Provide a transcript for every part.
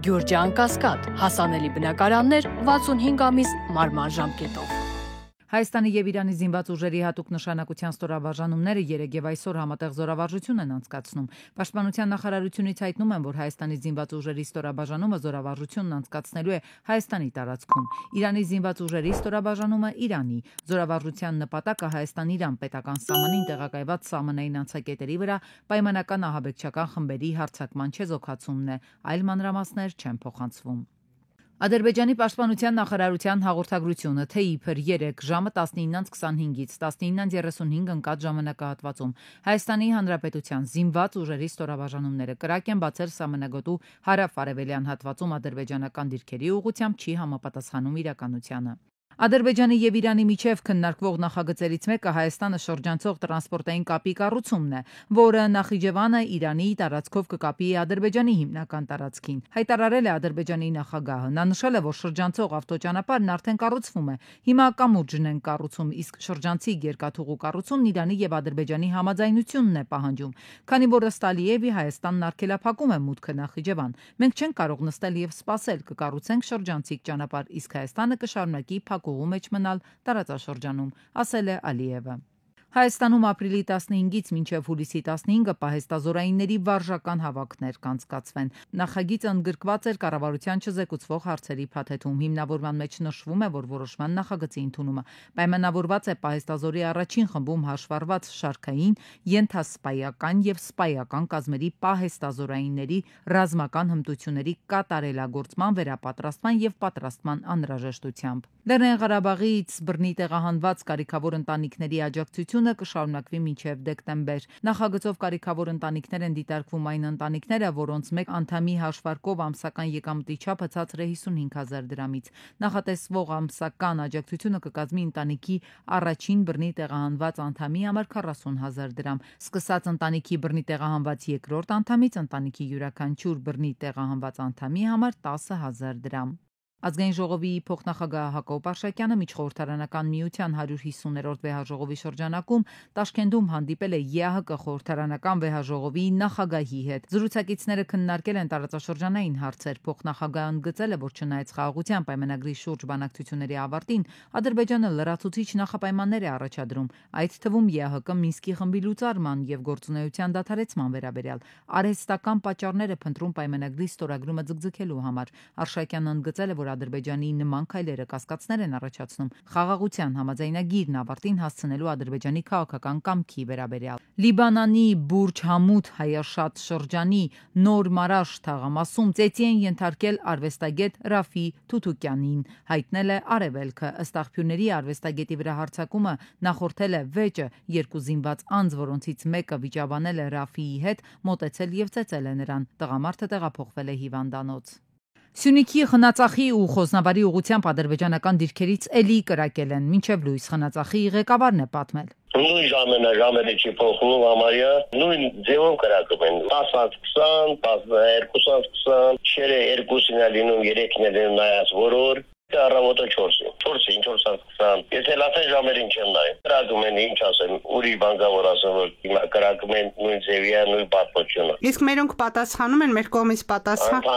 Գյուրջան Կասկադ, հասանելի բնակարաններ 65 ամիս մարման ժամկետով։ Հայաստանի եւ Իրանի զինված ուժերի հատուկ նշանակության ստորաբաժանումները երեկ եւ այսօր համատեղ զորավարժություն են անցկացնում։ Պաշտպանության նախարարությունից հայտնում են, որ Հայաստանի զինված ուժերի ստորաբաժանումը զորավարժությունն անցկացնելու է Հայաստանի տարածքում։ Իրանի զինված ուժերի ստորաբաժանումը Իրանի։ Զորավարժության նպատակը Հայաստան-Իրան պետական սահմանին տեղակայված սահմանային անցակետերի վրա պայմանական ահաբեկչական խմբերի հարձակման չեզոքացումն է, այլ մանրամասներ չեն փոխանցվում։ Ադրբեջանի պաշտպանության նախարարության հաղորդագրությունը, թե իբր 3 ժամը 19:25-ից 19:35 ընկած ժամանակահատվածում Հայաստանի Հանրապետության զինված ուժերի ստորաբաժանումները կրակ են բացել սահմանագոտու հարավ-արևելյան հատվածում ադրբեջանական դիրքերի ուղղությամբ չի համապատասխանում իրականությանը։ Ադրբեջանի եւ Իրանի միջև քննարկվող նախագծերից մեկը Հայաստանը շրջանցող տրանսպորտային կապի կառուցումն է, որը Նախիջևանը Իրանի տարածքով կկապի Ադրբեջանի հիմնական տարածքին։ Հայտարարել է Ադրբեջանի նախագահը։ Նա նշել է, որ շրջանցող ավտոճանապարհն արդեն կառուցվում է։ Հիմա կամուրջն են կառուցում, իսկ շրջանցիկ երկաթուղու կառուցումն Իրանի եւ Ադրբեջանի համաձայնությունն է պահանջում։ Քանի որ ըստ Ալիևի Հայաստանն արգելափակում է մուտքը Նախիջևան, մենք չենք կարող նստել եւ սպասել, կկառուցենք շրջանցիկ ճանապարհ, իսկ Հայաստանը կշարունակի փակուղու մեջ մնալ տարածաշրջանում, ասել է Ալիևը։ Հայաստանում ապրիլի 15-ից մինչև հուլիսի 15-ը պահեստազորայինների վարժական հավաքներ կանցկացվեն։ Նախագիծը ընդգրկված էր կառավարության չզեկուցվող հարցերի փաթեթում։ Հիմնավորման մեջ նշվում է, որ որոշման նախագծի ընդունումը պայմանավորված է պահեստազորի առաջին խմբում հաշվառված շարքային, ենթասպայական եւ սպայական կազմերի պահեստազորայինների ռազմական հմտությունների կատարելագործման, վերապատրաստման եւ պատրաստման անհրաժեշտությամբ։ Լեռնային Ղարաբաղից բռնի տեղահանված կարիքավոր ընտանիքների աջակցությունը կշարունակվի մինչև դեկտեմբեր։ Նախագծով կարիքավոր ընտանիքներ են դիտարկվում այն ընտանիքները, որոնց մեկ անդամի հաշվարկով ամսական եկամտի չափը ցածր է 55,000 դրամից։ Նախատեսվող ամսական աջակցությունը կկազմի ընտանիքի առաջին բռնի տեղահանված անդամի համար 40,000 դրամ, սկսած ընտանիքի բռնի տեղահանված երկրորդ անդամից ընտանիքի յուրաքանչյուր բռնի տեղահանված անդամի համար 10,000 դրամ։ Ազգային ժողովի փոխնախագահ Հակոբ Արշակյանը միջխորհրդարանական միության 150-րդ վեհաժողովի շրջանակում Տաշկենտում հանդիպել է ԵԱՀԿ խորհրդարանական վեհաժողովի նախագահի հետ։ Զրուցակիցները քննարկել են տարածաշրջանային հարցեր։ Փոխնախագահն ընդգծել է, որ չնայած խաղաղության պայմանագրի շուրջ բանակցությունների ավարտին, Ադրբեջանը լրացուցիչ նախապայմաններ է առաջադրում, այդ թվում ԵԱՀԿ Մինսկի խմբի լուծարման եւ գործունեության դադարեցման վերաբերյալ արհեստական պատճառներ է փնտրում պայմանագրի ստորագրումը ձգձգելու համար։ Արշակյանն ընդգծել է, որ Ադրբեջանի նման քայլերը կասկածներ են առաջացնում խաղաղության համաձայնագիրն ավարտին հասցնելու Ադրբեջանի քաղաքական կամքի վերաբերյալ։ Լիբանանի Բուրջ Համութ հայաշատ շրջանի Նոր Մարաշ թաղամասում ծեծի են ենթարկել արվեստագետ Ռաֆի Թութուկյանին, հայտնել է Արևելքը։ Ըստ աղբյուրների արվեստագետի վրա հարձակումը նախորդել է վեճը, երկու զինված անձ, որոնցից մեկը վիճաբանել է Ռաֆիի հետ, մոտեցել եւ ծեծել է նրան։ Տղամարդը տեղափոխվել է հիվանդանոց։ Սյունիքի Խնածախի ու Խոզնավարի ուղղությամբ ադրբեջանական դիրքերից էլի կրակել են, մինչև լույս Խնածախի ղեկավարն է պատմել։ Նույն ժամերը չի փոխվում համարյա, նույն ձևով կրակում են 10-20, 12-20, շերը 2-ին է լինում, 3-ին է լինում նայած որոր, առավոտը 4-ին, 4-20, եթե լացեն ժամերին չեմ նայում, կրակում են, ինչ ասեմ, ուրի բանկավոր ասեմ, որ հիմա կրակում են նույն ձևի է, նույն պատմությունը։ Իսկ մերոնք պատասխանում են, մեր կողմից պատասխան։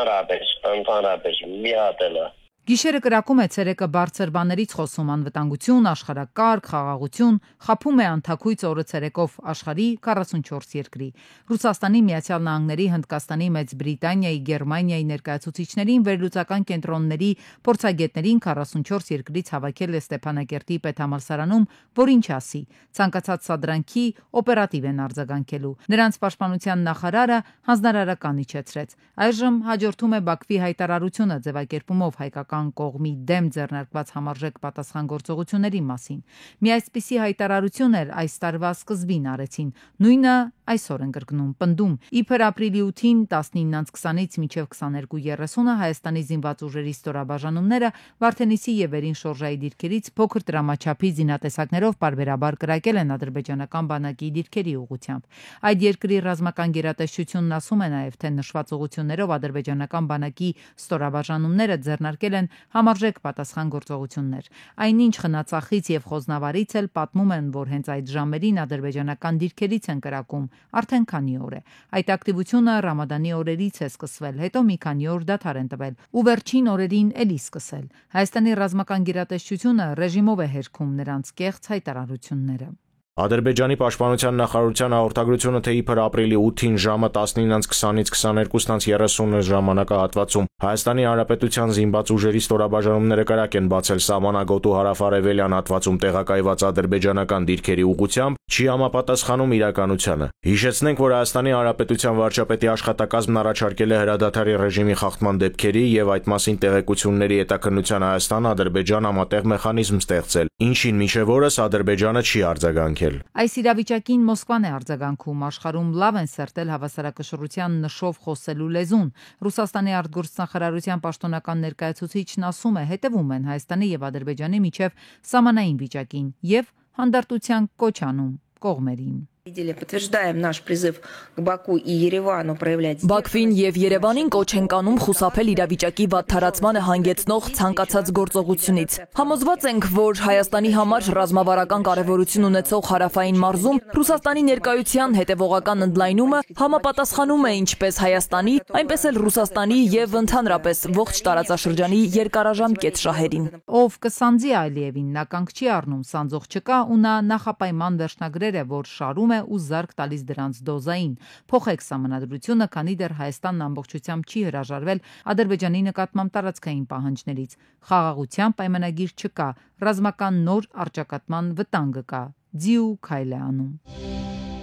Ընդհանրապես, մի հատ էլ է։ Գիշերը կրակում է, ցերեկը բարձր բաներից խոսում, անվտանգություն, աշխարհակարգ, խաղաղություն, խփում է անթաքույց օրը ցերեկով աշխարհի 44 երկրի։ Ռուսաստանի, Միացյալ Նահանգների, Հնդկաստանի, Մեծ Բրիտանիայի, Գերմանիայի ներկայացուցիչներին, վերլուծական կենտրոնների, փորձագետներին 44 երկրից հավաքել է Ստեփանակերտի պետհամալսարանում, որ ինչ ասի, ցանկացած սադրանքի օպերատիվ են արձագանքելու։ Նրանց պաշտպանության նախարարը հանձնարարական իջեցրեց։ Այժմ հաջորդում է Բաքվի հայտարարությունը ձևակերպումով հայկական կողմի դեմ ձեռնարկված համարժեք պատասխանատվողությունների մասին։ Մի այսպիսի հայտարարություն էր այս տարվա սկզբին արեցին։ Նույնը այսօր են կրկնում, պնդում։ Իբր ապրիլի 8-ին 19:20-ից մինչև 22:30-ը Հայաստանի զինված ուժերի ստորաբաժանումները Վարդենիսի եւ Վերին շորժայի դիրքերից փոքր տրամաչափի զինատեսակներով պարբերաբար կրակել են ադրբեջանական բանակի դիրքերի ուղղությամբ։ Այդ երկրի ռազմական գերատեսչությունն ասում է նաեւ, թե նշված ուղղություններով ադրբեջանական բանակի ստորաբաժանումները ձեռնարկել են են համարժեք պատասխան-գործողություններ։ Այնինչ խնածախից եւ խոզնավարից էլ պատմում են, որ հենց այդ ժամերին ադրբեջանական դիրքերից են կրակում արդեն քանի օր է։ Այդ ակտիվությունը Ռամադանի օրերից է սկսվել, հետո մի քանի օր դադար են տվել ու վերջին օրերին էլի սկսել։ Հայաստանի ռազմական գերատեսչությունը ռեժիմով է հերքում նրանց կեղծ հայտարարությունները։ Ադրբեջանի պաշտպանության նախարարության հաղորդագրությունը, թե իբր ապրիլի 8-ին ժամը 19:20-ից 22:30 ժամանակահատվածում Հայաստանի Հանրապետության զինված ուժերի ստորաբաժանումները կրակ են բացել սահմանագոտու հարավ-արևելյան հատվածում տեղակայված ադրբեջանական դիրքերի ուղղությամբ, չի համապատասխանում իրականությանը։ Հիշեցնենք, որ Հայաստանի Հանրապետության վարչապետի աշխատակազմն առաջարկել է հրադադարի ռեժիմի խախտման դեպքերի եւ այդ մասին տեղեկությունների հետաքննության Հայաստան-Ադրբեջան համատեղ մեխանիզմ ստեղծել, ինչին մինչեւ օրս Ադրբեջանը չի արձագանքել։ Այս իրավիճակին Մոսկվան է արձագանքում, աշխարհում լավ են սերտել հավասարակշռության նշով խոսելու լեզուն։ Ռուսաստանի արտգործնախարարության պաշտոնական ներկայացուցիչն ասում է, հետևում են Հայաստանի եւ Ադրբեջանի միջև սահմանային վիճակին եւ հանդարտության կոչ անում կողմերին։ Подтверждаем наш призыв к Баку и Еревану проявлять. Բաքվին եւ Երևանին կոչ են կանում խուսափել իրավիճակի վատթարացմանը հանգեցնող ցանկացած գործողությունից։ Համոզված ենք, որ Հայաստանի համար ռազմավարական կարևորություն ունեցող հարավային մարզում Ռուսաստանի ներկայության հետևողական ընդլայնումը համապատասխանում է ինչպես Հայաստանի, այնպես էլ Ռուսաստանի եւ ընդհանրապես ողջ տարածաշրջանի երկարաժամկետ շահերին։ Ով կսանձի Ալիևին, նա կանգ չի առնում, սանձող չկա ու նա նախապայման վերջնագրեր է, որ շարում ու զարկ տալիս դրանց դոզային։ Փոխեք սահմանադրությունը, քանի դեռ Հայաստանն ամբողջությամբ չի հրաժարվել Ադրբեջանի նկատմամբ տարածքային պահանջներից։ Խաղաղության պայմանագիր չկա, ռազմական նոր առճակատման վտանգը կա։ Ձիու քայլ է անում։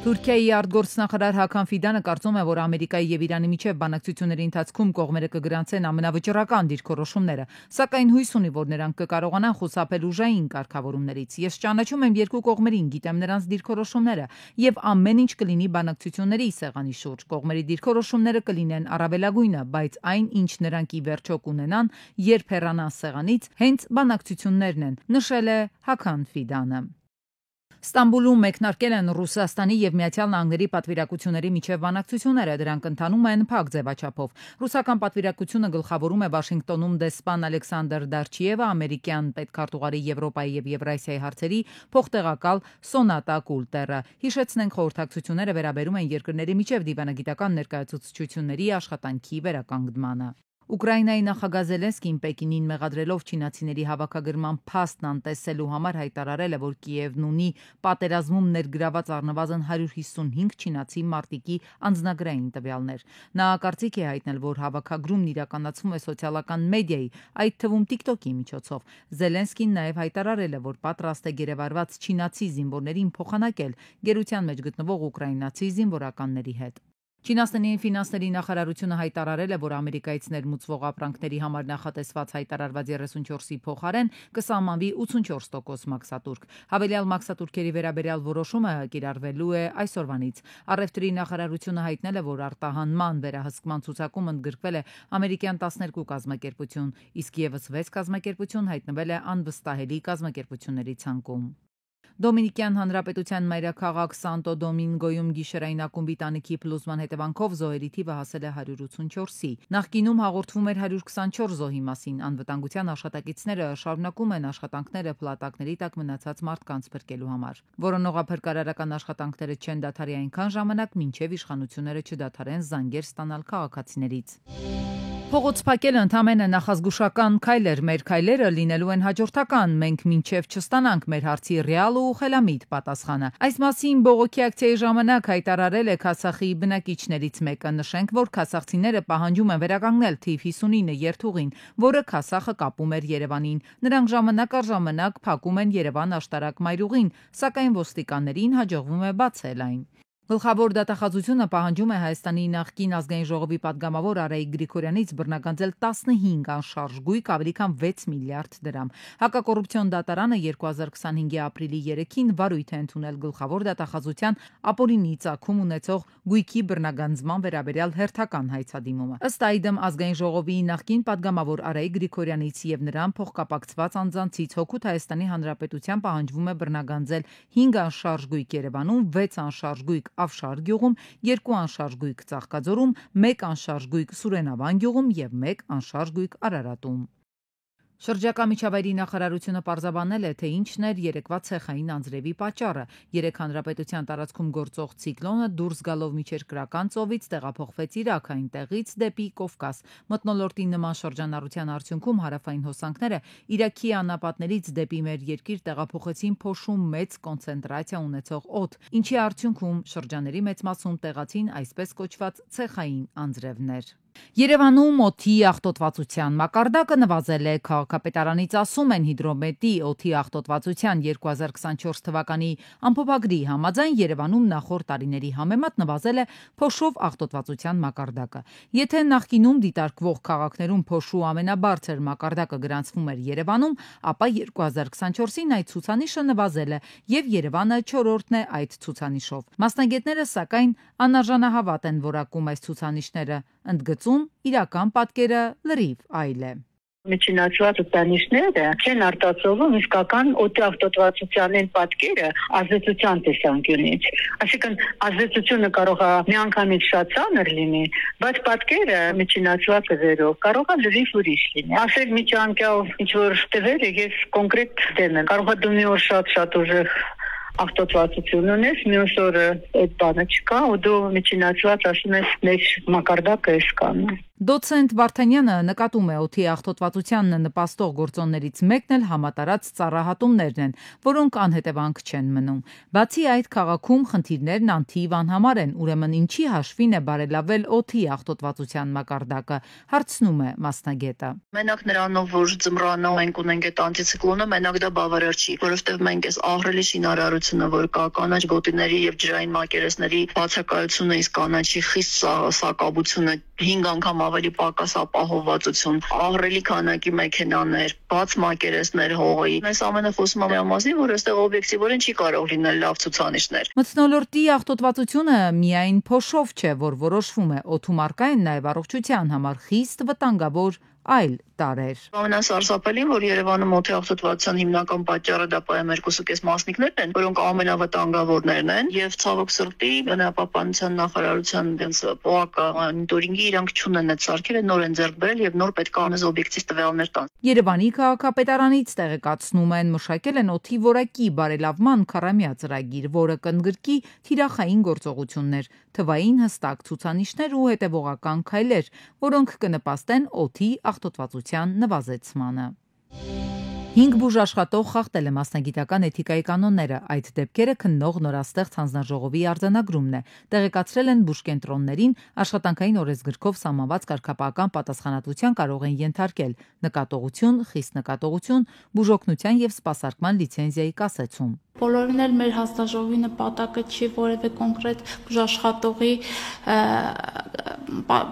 Թուրքիայի արտգործնախարար Հական Ֆիդանը կարծում է, որ Ամերիկայի եւ Իրանի միջև բանակցությունների ընթացքում կողմերը կգրանցեն ամենավճռական դիրքորոշումները, սակայն հույս ունի, որ նրանք կկարողանան խուսափել ուժային կարգավորումներից։ Ես ճանաչում եմ երկու կողմերին, գիտեմ նրանց դիրքորոշումները եւ ամեն ինչ կլինի բանակցությունների սեղանի շուրջ։ Կողմերի դիրքորոշումները կլինեն առավելագույնը, բայց այն, ինչ նրանք ի վերջո կունենան, երբ հեռանան սեղանից, հենց բանակցություններն են, նշել է Հական Ֆիդանը։ Ստամբուլում մեկնարկել են Ռուսաստանի եւ Միացյալ Նահանգների պատվիրակությունների միջև բանակցությունները, դրանք ընթանում են փակ ձևաչափով։ Ռուսական պատվիրակությունը գլխավորում է Վաշինգտոնում դեսպան Ալեքսանդր Դարչիևը, ամերիկյան պետքարտուղարի Եվրոպայի եւ Եվրասիայի հարցերի փոխտեղակալ Սոնատա Կուլտերը։ Հիշեցնենք, խորհրդակցությունները վերաբերում են երկրների միջև դիվանագիտական ներկայացուցչությունների աշխատանքի վերականգնմանը։ Ուկրաինայի նախագահ Զելենսկին Պեկինին մեղադրելով չինացիների հավաքագրման փաստն անտեսելու համար հայտարարել է, որ Կիևն ունի պատերազմում ներգրաված առնվազն 155 չինացի մարտիկի անձնագրային տվյալներ։ Նա կարծիք է հայտնել, որ հավաքագրումն իրականացվում է սոցիալական մեդիայի, այդ թվում TikTok-ի միջոցով։ Զելենսկին նաև հայտարարել է, որ պատրաստ է գերեվարված չինացի զինվորներին փոխանակել գերության մեջ գտնվող ուկրաինացի զինվորականների հետ։ Չինաստանի ֆինանսների նախարարությունը հայտարարել է, որ Ամերիկայից ներմուծվող ապրանքների համար նախատեսված հայտարարված 34-ի փոխարեն կսահմանվի 84% մաքսատուրք։ Հավելյալ մաքսատուրքերի վերաբերյալ որոշումը կիրառվելու է այսօրվանից։ Առևտրի նախարարությունը հայտնել է, որ արտահանման վերահսկման ցուցակում ընդգրկվել է ամերիկյան 12 կազմակերպություն, իսկ եւս 6 կազմակերպություն հայտնվել է անվստահելի կազմակերպությունների ցանկում։ Դոմինիկյան Հանրապետության մայրաքաղաք Սանտո Դոմինգոյում գիշերային ակումբի տանիքի փլուզման հետևանքով զոհերի թիվը հասել է 184-ի։ Նախկինում հաղորդվում էր 124 զոհի մասին։ Անվտանգության աշխատակիցները շարունակում են աշխատանքները փլատակների տակ մնացած մարդկանց փրկելու համար։ Որոնողափրկարարական աշխատանքները չեն դադարի այնքան ժամանակ, մինչև իշխանությունները չդադարեն զանգեր ստանալ քաղաքացիներից։ Փողոց փակելը ընդամենը նախազգուշական քայլ էր, մեր քայլերը լինելու են հաջորդական, մենք մինչև չստանանք մեր հարցի ռեալ ու խելամիտ պատասխանը։ Այս մասին բողոքի ակցիայի ժամանակ հայտարարել է Քասախի բնակիչներից մեկը։ Նշենք, որ քասախցիները պահանջում են վերականգնել թիվ 59 երթուղին, որը Քասախը կապում էր Երևանին։ Նրանք ժամանակ առ ժամանակ փակում են Երևան աշտարակ մայրուղին, սակայն ոստիկաններին հաջողվում է բացել այն։ Գլխավոր դատախազությունը պահանջում է Հայաստանի նախկին ազգային ժողովի падգամավոր Արայիկ Գրիգորյանից բռնագանձել 15 անշարժ գույք ավելի քան 6 միլիարդ դրամ։ Հակակոռուպցիոն դատարանը 2025-ի ապրիլի 3-ին վարույթ է ընդունել գլխավոր դատախազության ապօրինի ծագում ունեցող գույքի բռնագանձման վերաբերյալ հերթական հայցադիմումը։ Ըստ այդմ ազգային ժողովի նախկին падգամավոր Արայիկ Գրիգորյանից եւ նրան փոխկապակցված անձանցից հօգուտ Հայաստանի Հանրապետության պահանջվում է բռնագանձել 5 անշարժ գույք Երևանում, 6 անշարժ գույք Ավշար գյուղում, 2 անշարժ գույք Ծաղկաձորում, 1 անշարժ գույք Սուրենավան գյուղում եւ 1 անշարժ գույք Արարատում։ Շրջակա միջավայրի նախարարությունը պարզաբանել է, թե ինչն էր երեկվա ցեխային անձրևի պատճառը։ Երեք հանրապետության տարածքում գործող ցիկլոնը դուրս գալով միջերկրական ծովից տեղափոխվեց Իրաք, այնտեղից դեպի Կովկաս։ Մթնոլորտի նման շրջանառության արդյունքում հարավային հոսանքները Իրաքի անապատներից դեպի մեր երկիր տեղափոխեցին փոշու մեծ կոնցենտրացիա ունեցող օդ, ինչի արդյունքում շրջաների մեծ մասում տեղացին այսպես կոչված ցեխային անձրևներ։ Երևանում օդի աղտոտվածության մակարդակը նվազել է։ Քաղաքապետարանից ասում են հիդրոմետի օդի աղտոտվածության 2024 թվականի ամփոփագրի համաձայն Երևանում նախորդ տարիների համեմատ նվազել է փոշով աղտոտվածության մակարդակը։ Եթե նախկինում դիտարկվող քաղաքներում փոշու ամենաբարձր մակարդակը գրանցվում էր Երևանում, ապա 2024-ին այդ ցուցանիշը նվազել է եւ Երևանը 4-րդն է այդ ցուցանիշով։ Մասնագետները սակայն անարժանահավատ են որակում այս ցուցանիշները, ընդգծում իրական պատկերը լրիվ այլ է։ Միջինացված ցուցանիշները չեն արտացոլվում իսկական օդի աղտոտվածության են պատկերը ազդեցության տեսանկյունից։ Այսինքն ազդեցությունը կարող է միանգամից շատ ծանր լինի, բայց պատկերը միջինացված ձերով կարող է լրիվ ուրիշ լինի։ Ասել միջանկյալ ինչ որ տվերը ես կոնկրետ դեմ եմ։ Կարող է դու մի օր շատ ուժեղ աղտոտվածություն ունես, մյուս օրը այդ բանը չկա, ու դու միջինացված ասում ես մեր մակարդակը էսքան է։ Դոցենտ Վարդանյանը նկատում է օդի աղտոտվածությանն նպաստող գործոններից մեկն էլ համատարած ծառահատումներն են, որոնք անհետևանք չեն մնում։ Բացի այդ, քաղաքում խնդիրներն անթիվ անհամար են, ուրեմն ինչի հաշվին է բարելավել օդի աղտոտվածության մակարդակը, հարցնում է մասնագետը։ Մենակ նրանով, որ ձմռանով ենք ունենք այդ անտիցիկլոնը, մենակ դա բավարար չի, որովհետև մենք այս ահռելի շինարարությունը, որ կա կանաչ գոտիների եւ ջրային մակերեսների բացակայությունը, իսկ կանաչի խիստ սակավությունը 5 անգամ ավելի պակաս ապահովվածություն, ահռելի քանակի մեքենաներ, բաց մակերեսներ հողի։ Այս ամենը խոսում է մասին, որ այստեղ օբյեկտիվորեն չի կարող լինել լավ ցուցանիշներ։ Մթնոլորտի աղտոտվածությունը միայն փոշով չէ, որ որոշվում է, օդում առկա են նաև առողջության համար խիստ վտանգավոր այլ տարեր։ Ամենասարսափելին, որ Երևանում օդի աղտոտվածության հիմնական պատճառը դա PM2.5 մասնիկներն են, որոնք ամենավտանգավորներն են, եւ ցավոք սրտի բնապահպանության նախարարության դենց ՊՕԱԿ մոնիտորինգի իրանք չունեն այդ սարքերը, նոր են ձեռք բերել եւ նոր պետք է անես օբյեկտիվ տվյալներ տան։ Երևանի քաղաքապետարանից տեղեկացնում են, մշակել են օդի որակի բարելավման քառամյա ծրագիր, որը կընդգրկի թիրախային գործողություններ, թվային հստակ ցուցանիշներ ու հետևողական քայլեր, որոնք կնպաստեն օդի աղտոտվածության նվազեցմանը։ 5 բուժաշխատող խախտել է մասնագիտական էթիկայի կանոնները, այդ դեպքերը քննող նորաստեղծ հանձնաժողովի արձանագրումն է, տեղեկացրել են բուժկենտրոններին աշխատանքային օրենսգրքով սահմանված կարգապահական պատասխանատվության կարող են ենթարկել նկատողություն, խիստ նկատողություն, բուժօգնության եւ սպասարկման լիցենզիայի կասեցում։ Բոլորին էլ մեր հանձնաժողովի նպատակը չի որևէ կոնկրետ բուժաշխատողի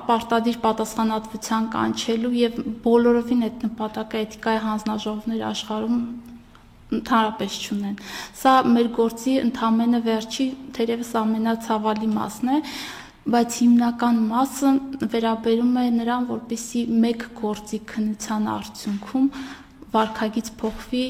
պարտադիր պատասխանատվության կանչելու եւ բոլորովին այդ նպատակը էթիկայի հանձնաժողովներ աշխարհում ընդհանրապես չունեն։ Սա մեր գործի ընդամենը վերջի, թերևս ամենացավալի մասն է, բայց հիմնական մասը վերաբերում է նրան, որպեսզի մեկ գործի քննության արդյունքում վարքագիծ փոխվի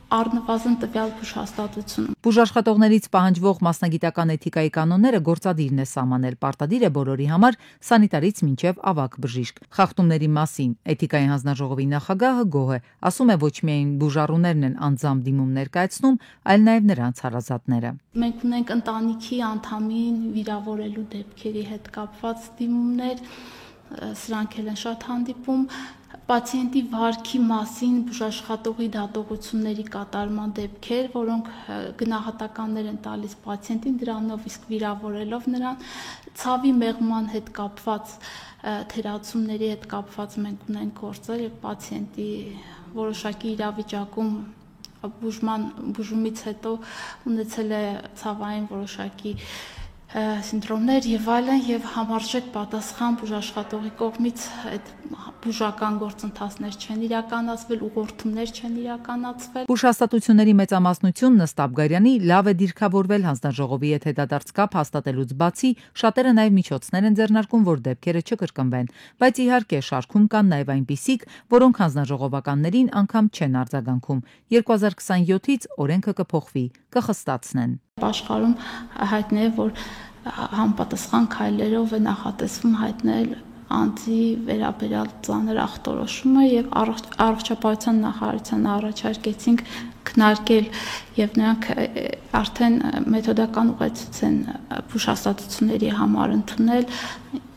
առնվազն տվյալ բուժհաստատությունում։ Բուժաշխատողներից պահանջվող մասնագիտական էթիկայի կանոնները գործադիրն է սահմանել, պարտադիր է բոլորի համար սանիտարից մինչև ավագ բժիշկ։ Խախտումների մասին էթիկայի հանձնաժողովի նախագահը գոհ է, ասում է ոչ միայն բուժառուներն են անձամբ դիմում ներկայացնում, այլ նաև նրանց հարազատները։ Մենք ունենք ընտանիքի անդամին վիրավորելու դեպքերի հետ կապված դիմումներ, սրանք էլ են շատ հանդիպում։ Պացիենտի վարքի մասին բուժաշխատողի դատողությունների կատարման դեպքեր, որոնք գնահատականներ են տալիս պացիենտին, դրանով իսկ վիրավորելով նրան, ցավի մեղման հետ կապված թերացումների հետ կապված մենք ունենք գործեր եւ պացիենտի որոշակի իրավիճակում բուժումից հետո ունեցել է ցավային որոշակի սինդրոմներ եւ այլն եւ համարժեք պատասխան բուժաշխատողի կողմից այդ բուժական գործընթացներ չեն իրականացվել, ուղղորդումներ չեն իրականացվել։ Բուժհաստատությունների մեծամասնությունն ըստ Աբգարյանի լավ է դիրքավորվել հանձնաժողովի հետ հետադարձ կապ հաստատելուց բացի, շատերը նաեւ միջոցներ են ձեռնարկում, որ դեպքերը չկրկնվեն, բայց իհարկե շարքում կան նաեւ այնպիսիք, որոնք հանձնաժողովականներին անգամ չեն արձագանքում։ 2027-ից օրենքը կփոխվի, կխստացնեն։ Աշխարհում հայտնի է, որ համապատասխան քայլերով է նախատեսվում հայտնել անձի վերաբերյալ ծանր ախտորոշումը եւ առողջապահության նախարարությանը առաջարկեցինք քննարկել եւ նրանք արդեն մեթոդական ուղեցույց են բուժհաստատությունների համար ընդունել,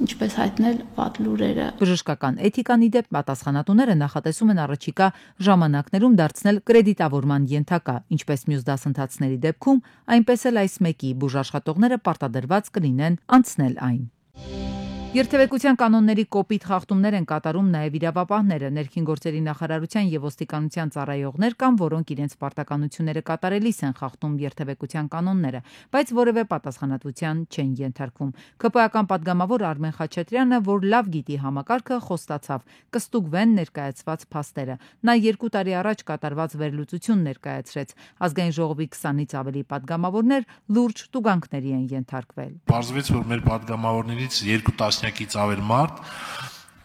ինչպես հայտնել վատ լուրերը։ Բժշկական էթիկան ի դեպ պատասխանատուները նախատեսում են առաջիկա ժամանակներում դարձնել կրեդիտավորման ենթակա, ինչպես մյուս դասընթացների դեպքում, այնպես էլ այս մեկի բուժաշխատողները պարտադրված կլինեն անցնել այն։ Երթևեկության կանոնների կոպիտ խախտումներ են կատարում նաև իրավապահները, ներքին գործերի նախարարության եւ ոստիկանության ծառայողներ կամ որոնք իրենց պարտականությունները կատարելիս են խախտում երթևեկության կանոնները, բայց որևէ պատասխանատվության չեն ենթարկվում։ ԿՊԱ-ական падգամավոր Արմեն Խաչատրյանը, որ լավ գիտի համակարգը, խոստացավ կստուգվեն ներկայացված փաստերը։ Նա 2 տարի առաջ կատարված վերլուծություն ներկայացրեց։ Ազգային ժողովի 20-ից ավելի падգամավորներ լուրջ տուգանքների են ենթարկվել։ Պարզվեց, որ մեր падգամավորներից 2 տասնյակից ավել մարդ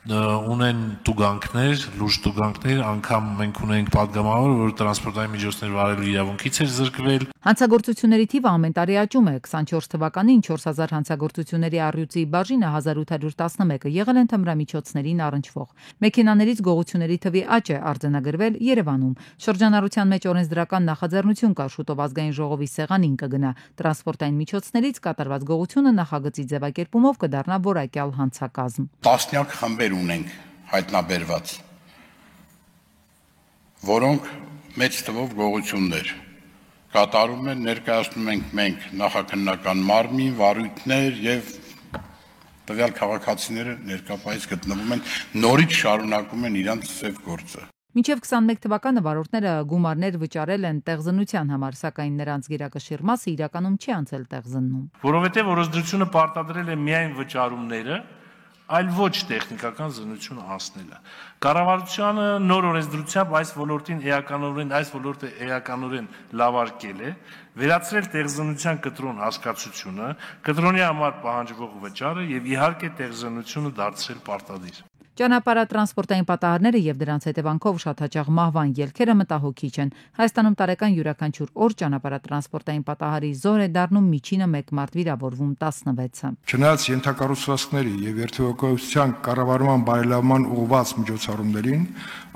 ունեն տուգանքներ, լուրջ տուգանքներ, անգամ մենք ունենք падգամավոր, որ տրանսպորտային միջոցներ վարելու իրավունքից էր զրկվել։ Հանցագործությունների թիվը ամեն տարի աճում է։ 24 թվականին 4000 հանցագործությունների առյուծի բաժինը 1811-ը եղել են թմրամիջոցներին առնչվող։ Մեքենաներից գողությունների թվի աճ է արձանագրվել Երևանում։ Շրջանառության մեջ օրենսդրական նախաձեռնություն կա, շուտով ազգային ժողովի սեղանին կգնա։ Տրանսպորտային միջոցներից կատարված գողությունը նախագծի ձևակերպումով կդառնա որակյալ հանցակազմ։ Տասնյակ խմբեր ունենք հայտնաբերված, որոնք մեծ թվով գողություններ կատարում են, ներկայացնում ենք մենք նախաքննական մարմին, վարույթներ եւ տվյալ քաղաքացիները ներկայիս գտնվում են, նորից շարունակում են իրենց ծև գործը։ Մինչև 21 թվականը վարորդները գումարներ վճարել են տեղզնության համար, սակայն նրանց գերակշիռ մասը իրականում չի անցել տեղզննում։ Որովհետև օրենսդրությունը պարտադրել է միայն վճարումները, այլ ոչ տեխնիկական զննություն անցնելը։ Կառավարությունը նոր օրենսդրությամբ այս ոլորտը էականորեն լավարկել է, վերացրել տեղզնության կտրոն հասկացությունը, կտրոնի համար պահանջվող վճարը եւ իհարկե տեղզնությունը դարձրել պարտադիր։ Ճանապարհատրանսպորտային պատահարները եւ դրանց հետևանքով շատ հաճախ մահվան ելքերը մտահոգիչ են։ Հայաստանում տարեկան յուրաքանչյուր օր ճանապարհատրանսպորտային պատահարի զոհ է դառնում միջինը 1 մարդ վիրավորվում 16-ը։ Չնայած ենթակառուցվածքների եւ երթևեկության կառավարման բարելավման ուղղված միջոցառումներին,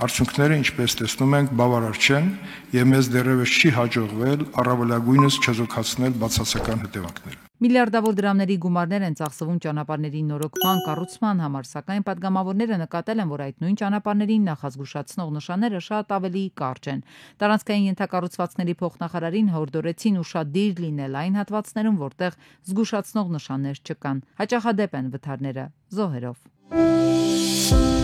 արդյունքները, ինչպես տեսնում ենք, բավարար չեն եւ մեզ դեռևս չի հաջողվել առավելագույնս չեզոքացնել բացասական հետևանքները։ Միլիարդավոր դրամների գումարներ են ծախսվում ճանապարհների նորոգման, կառուցման համար, սակայն падգամավորները նկատել են, որ այդ նույն ճանապարհներին նախազգուշացնող նշանները շատ ավելի կարճ են։ Տարածքային ենթակառուցվածքների փոխնախարարին հորդորեցին ուշադիր լինել այն հատվածներում, որտեղ զգուշացնող նշաններ չկան։ Հաճախադեպ են վթարները զոհերով։